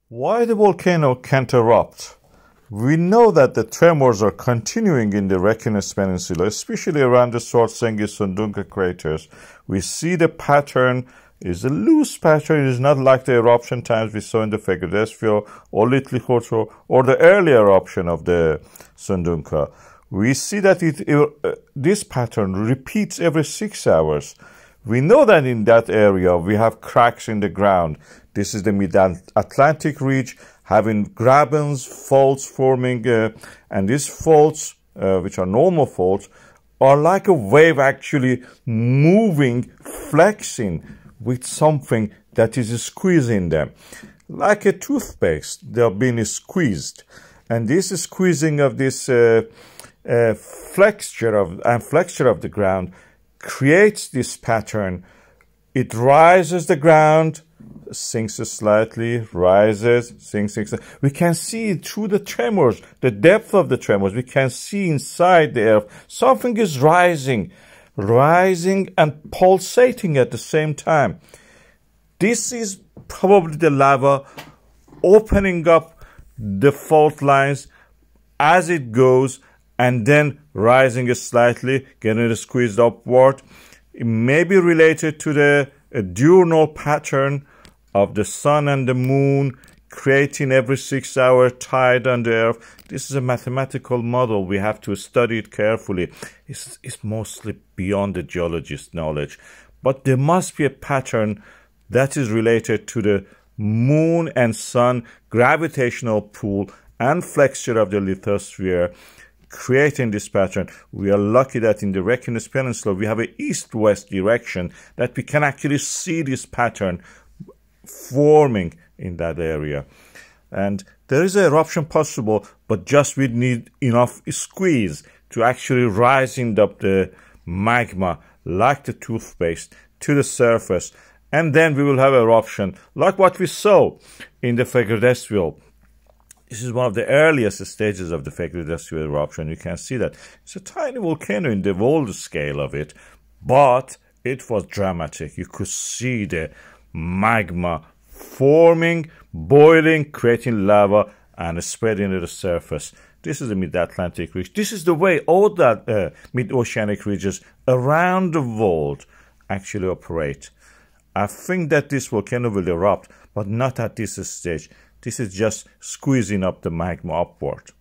Why the volcano can't erupt? We know that the tremors are continuing in the Reykjanes Peninsula, especially around the Sundhnúka craters. We see the pattern is a loose pattern. It is not like the eruption times we saw in the Fagradalsfjall or Litli-Hrútur or the early eruption of the Sundhnúka. We see that this pattern repeats every 6 hours. We know that in that area we have cracks in the ground. This is the mid-Atlantic ridge having grabens, faults forming, and these faults, which are normal faults, are like a wave actually moving, flexing with something that is squeezing them. Like a toothpaste, they are being squeezed. And this squeezing of this flexure of the ground creates this pattern. It rises the ground, sinks slightly, rises, sinks. We can see it through the tremors, the depth of the tremors. We can see inside the earth something is rising and pulsating at the same time. This is probably the lava opening up the fault lines as it goes and then rising slightly, getting squeezed upward. It may be related to the diurnal pattern of the sun and the moon creating every 6 hour tide on the earth. This is a mathematical model. We have to study it carefully. It's mostly beyond the geologist's knowledge. But there must be a pattern that is related to the moon and sun gravitational pull and flexure of the lithosphere creating this pattern. We are lucky that in the Reykjanes Peninsula we have an east-west direction that we can actually see this pattern forming in that area. And there is an eruption possible, but just we need enough squeeze to actually rising up the magma like the toothpaste to the surface, and then we will have eruption like what we saw in the Fagradalsfjall. This is one of the earliest stages of the Fagradalsfjall eruption. You can see that it's a tiny volcano in the world scale of it, but it was dramatic. You could see the magma forming, boiling, creating lava, and spreading to the surface. This is the mid-Atlantic ridge. This is the way all that mid-oceanic ridges around the world actually operate. I think that this volcano will erupt, but not at this stage. This is just squeezing up the magma upward.